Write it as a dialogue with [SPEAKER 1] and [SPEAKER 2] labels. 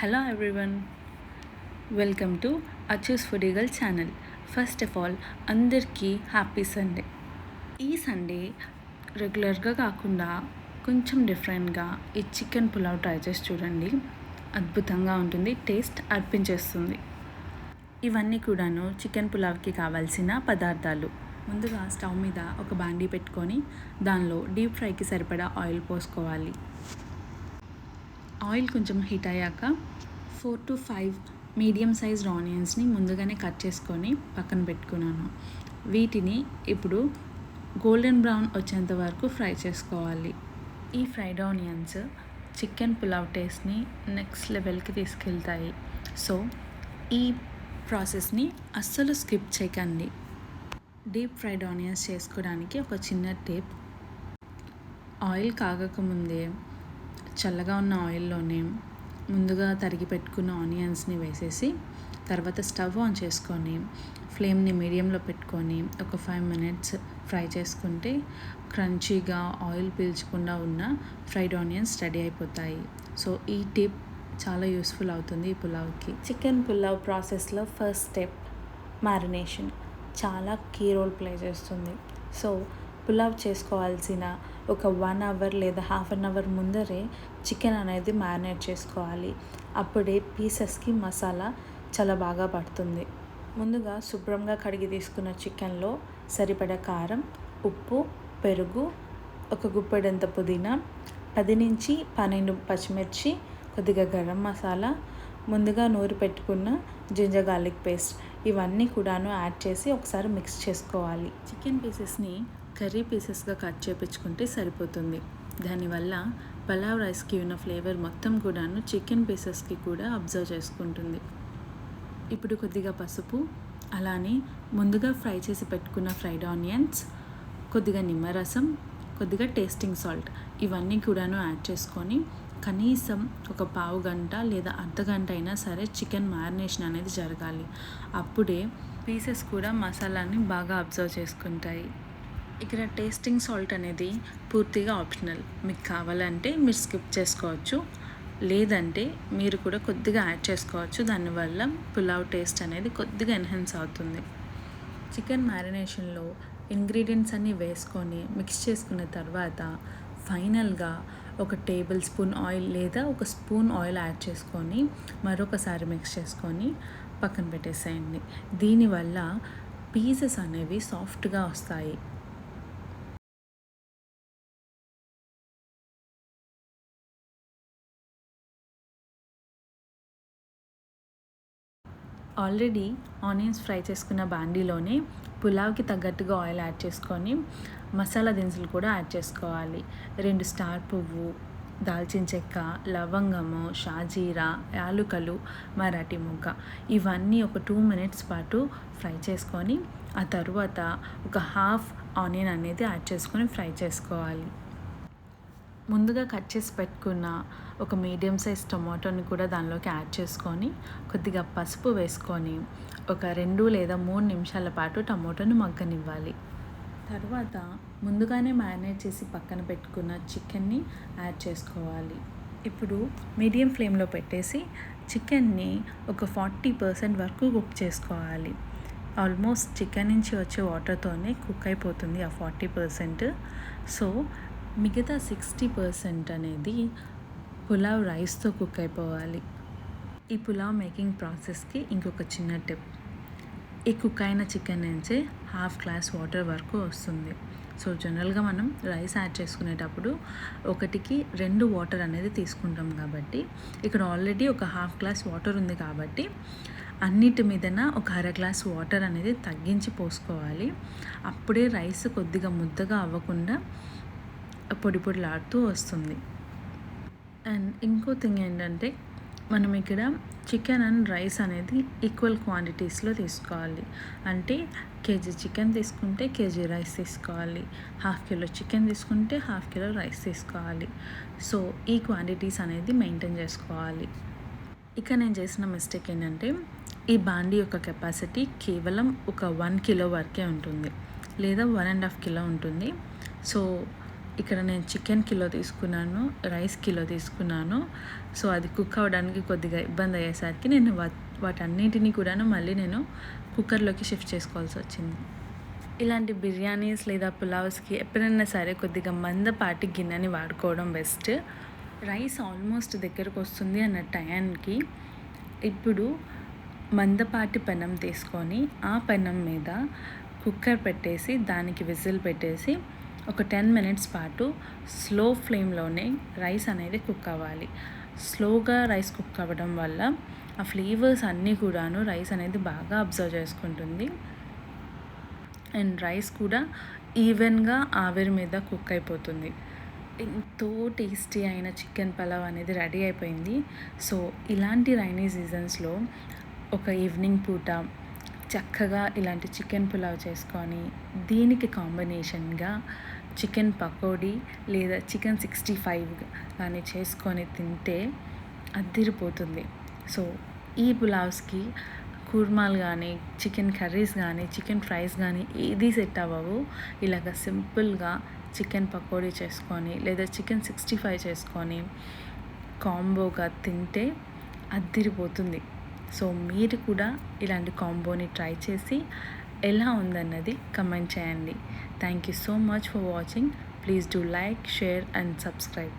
[SPEAKER 1] Hello everyone, welcome to Achus Foodie Girl channel. First of all అందరికీ happy Sunday. ఈ Sunday రెగ్యులర్గా కాకుండా కొంచెం డిఫరెంట్గా ఈ చికెన్ పులావ్ ట్రై చేసి చూడండి. అద్భుతంగా ఉంటుంది, టేస్ట్ అర్పించేస్తుంది. ఇవన్నీ కూడాను చికెన్ పులావ్కి కావాల్సిన పదార్థాలు. ముందుగా స్టవ్ మీద ఒక బాండీ పెట్టుకొని దానిలో డీప్ ఫ్రైకి సరిపడా ఆయిల్ పోసుకోవాలి. ఆయిల్ కొంచెం హీట్ అయ్యాక 4 to 5 మీడియం సైజ్డ్ ఆనియన్స్ని ముందుగానే కట్ చేసుకొని పక్కన పెట్టుకున్నాను. వీటిని ఇప్పుడు గోల్డెన్ బ్రౌన్ వచ్చేంత వరకు ఫ్రై చేసుకోవాలి. ఈ ఫ్రైడ్ ఆనియన్స్ చికెన్ పులావ్ టేస్ట్ని నెక్స్ట్ లెవెల్కి తీసుకెళ్తాయి. సో ఈ ప్రాసెస్ని అస్సలు స్కిప్ చేయకండి. డీప్ ఫ్రైడ్ ఆనియన్స్ చేసుకోవడానికి ఒక చిన్న టిప్: ఆయిల్ కాగకముందే చల్లగా ఉన్న ఆయిల్లోనే ముందుగా తరిగి పెట్టుకున్న ఆనియన్స్ని వేసేసి తర్వాత స్టవ్ ఆన్ చేసుకొని ఫ్లేమ్ని మీడియంలో పెట్టుకొని ఒక 5 minutes ఫ్రై చేసుకుంటే క్రంచీగా ఆయిల్ పీల్చకుండా ఉన్న ఫ్రైడ్ ఆనియన్స్ రెడీ అయిపోతాయి. సో ఈ టిప్ చాలా యూస్ఫుల్ అవుతుంది ఈ పులావ్కి. చికెన్ పులావ్ ప్రాసెస్లో ఫస్ట్ స్టెప్ మ్యారినేషన్ చాలా కీ రోల్ ప్లే చేస్తుంది. సో పులావ్ చేసుకోవాల్సిన ఒక 1 hour లేదా ½ hour ముందరే చికెన్ అనేది మ్యారినేట్ చేసుకోవాలి. అప్పుడే పీసెస్కి మసాలా చాలా బాగా పడుతుంది. ముందుగా శుభ్రంగా కడిగి తీసుకున్న చికెన్లో సరిపడా కారం, ఉప్పు, పెరుగు, ఒక గుప్పెడంత పుదీనా, 10 నుంచి 12 పచ్చిమిర్చి, కొద్దిగా గరం మసాలా, ముందుగా నూరి పెట్టుకున్న జింజర్ గార్లిక్ పేస్ట్ ఇవన్నీ కూడాను యాడ్ చేసి ఒకసారి మిక్స్ చేసుకోవాలి. చికెన్ పీసెస్ని కర్రీ పీసెస్గా కట్ చేయించుకుంటే సరిపోతుంది. దానివల్ల పలావ్ రైస్కి ఉన్న ఫ్లేవర్ మొత్తం కూడాను చికెన్ పీసెస్కి కూడా అబ్జర్వ్ చేసుకుంటుంది. ఇప్పుడు కొద్దిగా పసుపు, అలానే ముందుగా ఫ్రై చేసి పెట్టుకున్న ఫ్రైడ్ ఆనియన్స్, కొద్దిగా నిమ్మరసం, కొద్దిగా టేస్టింగ్ సాల్ట్ ఇవన్నీ కూడాను యాడ్ చేసుకొని కనీసం ఒక పావు గంట లేదా అర్ధగంట అయినా సరే చికెన్ మ్యారినేషన్ అనేది జరగాలి. అప్పుడే పీసెస్ కూడా మసాలాని బాగా అబ్జర్వ్ చేసుకుంటాయి. ఇక్కడ టేస్టింగ్ సాల్ట్ అనేది పూర్తిగా ఆప్షనల్. మీకు కావాలంటే మీరు స్కిప్ చేసుకోవచ్చు, లేదంటే మీరు కూడా కొద్దిగా యాడ్ చేసుకోవచ్చు. దానివల్ల పులావ్ టేస్ట్ అనేది కొద్దిగా ఎన్హాన్స్ అవుతుంది. చికెన్ మ్యారినేషన్లో ఇంగ్రీడియంట్స్ అన్నీ వేసుకొని మిక్స్ చేసుకున్న తర్వాత ఫైనల్గా ఒక టేబుల్ స్పూన్ ఆయిల్ లేదా ఒక స్పూన్ ఆయిల్ యాడ్ చేసుకొని మరొకసారి మిక్స్ చేసుకొని పక్కన పెట్టేసేయండి. దీనివల్ల పీసెస్ అనేవి సాఫ్ట్గా వస్తాయి. ఆల్రెడీ ఆనియన్స్ ఫ్రై చేసుకున్న బాండీలోనే పులావ్కి తగ్గట్టుగా ఆయిల్ యాడ్ చేసుకొని మసాలా దినుసులు కూడా యాడ్ చేసుకోవాలి. 2 స్టార్ పువ్వు, దాల్చిన చెక్క, లవంగము, షాజీరా, యాలుకలు, మరాఠీ మొగ్గ ఇవన్నీ ఒక 2 minutes పాటు ఫ్రై చేసుకొని ఆ తర్వాత ఒక హాఫ్ ఆనియన్ అనేది యాడ్ చేసుకొని ఫ్రై చేసుకోవాలి. ముందుగా కట్ చేసి పెట్టుకున్న ఒక మీడియం సైజ్ టొమాటోని కూడా దానిలోకి యాడ్ చేసుకొని కొద్దిగా పసుపు వేసుకొని ఒక 2 లేదా 3 నిమిషాల పాటు టమాటోని మగ్గనివ్వాలి. తర్వాత ముందుగానే మ్యారినేట్ చేసి పక్కన పెట్టుకున్న చికెన్ని యాడ్ చేసుకోవాలి. ఇప్పుడు మీడియం ఫ్లేమ్లో పెట్టేసి చికెన్ని ఒక 40% వరకు కుక్ చేసుకోవాలి. ఆల్మోస్ట్ చికెన్ నుంచి వచ్చే వాటర్తోనే కుక్ అయిపోతుంది ఆ 40%. సో మిగతా 60% అనేది పులావ్ రైస్తో కుక్ అయిపోవాలి. ఈ పులావ్ మేకింగ్ ప్రాసెస్కి ఇంకొక చిన్న టిప్: ఈ కుక్ అయిన చికెన్ నుంచే ½ glass వాటర్ వరకు వస్తుంది. సో జనరల్గా మనం రైస్ యాడ్ చేసుకునేటప్పుడు 1కి 2 వాటర్ అనేది తీసుకుంటాం కాబట్టి ఇక్కడ ఆల్రెడీ ఒక ½ glass వాటర్ ఉంది కాబట్టి అన్నిటి మీదన ఒక ½ glass వాటర్ అనేది తగ్గించి పోసుకోవాలి. అప్పుడే రైస్ కొద్దిగా ముద్దగా అవ్వకుండా పొడి పొడిలాడుతూ వస్తుంది. అండ్ ఇంకో థింగ్ ఏంటంటే మనం ఇక్కడ చికెన్ అండ్ రైస్ అనేది ఈక్వల్ క్వాంటిటీస్లో తీసుకోవాలి. అంటే కేజీ చికెన్ తీసుకుంటే కేజీ రైస్ తీసుకోవాలి, ½ kilo చికెన్ తీసుకుంటే ½ kilo రైస్ తీసుకోవాలి. సో ఈ క్వాంటిటీస్ అనేది మెయింటైన్ చేసుకోవాలి. ఇక నేను చేసిన మిస్టేక్ ఏంటంటే ఈ బాండీ యొక్క కెపాసిటీ కేవలం ఒక 1 kilo వరకే ఉంటుంది, లేదా 1.5 kilo ఉంటుంది. సో ఇక్కడ నేను చికెన్ కిలో తీసుకున్నాను, రైస్ కిలో తీసుకున్నాను. సో అది కుక్ అవ్వడానికి కొద్దిగా ఇబ్బంది అయ్యేసరికి నేను వాటన్నిటిని కూడాను మళ్ళీ నేను కుక్కర్లోకి షిఫ్ట్ చేసుకోవాల్సి వచ్చింది. ఇలాంటి బిర్యానీస్ లేదా పులావ్స్కి ఎప్పుడైనా సరే కొద్దిగా మందపాటి గిన్నెని వాడుకోవడం బెస్ట్. రైస్ ఆల్మోస్ట్ దగ్గరకు వస్తుంది అన్న టయానికి ఇప్పుడు మందపాటి పెనం తీసుకొని ఆ పెనం మీద కుక్కర్ పెట్టేసి దానికి విజిల్ పెట్టేసి ఒక 10 మినిట్స్ పాటు స్లో ఫ్లేమ్లోనే రైస్ అనేది కుక్ అవ్వాలి. స్లోగా రైస్ కుక్ అవ్వడం వల్ల ఆ ఫ్లేవర్స్ అన్నీ కూడాను రైస్ అనేది బాగా అబ్జర్వ్ చేసుకుంటుంది. అండ్ రైస్ కూడా ఈవెన్గా ఆవిరి మీద కుక్ అయిపోతుంది. ఎంతో టేస్టీ అయిన చికెన్ పలావ్ అనేది రెడీ అయిపోయింది. సో ఇలాంటి రైనీ సీజన్స్లో ఒక ఈవినింగ్ పూట చక్కగా ఇలాంటి చికెన్ పులావ్ చేసుకొని దీనికి కాంబినేషన్గా చికెన్ పకోడీ లేదా చికెన్ 65 కానీ చేసుకొని తింటే అద్దిరిపోతుంది. సో ఈ పులావ్స్కి కుర్మాలు కానీ, చికెన్ కర్రీస్ కానీ, చికెన్ ఫ్రైస్ కానీ ఏది సెట్ అవ్వవు. ఇలాగ సింపుల్గా చికెన్ పకోడీ చేసుకొని లేదా చికెన్ 65 చేసుకొని కాంబోగా తింటే అద్దిరిపోతుంది. సో మీరు కూడా ఇలాంటి కాంబోని ట్రై చేసి ఎలా ఉందన్నది కమెంట్ చేయండి. Thank you so much for watching. Please do like, share and subscribe.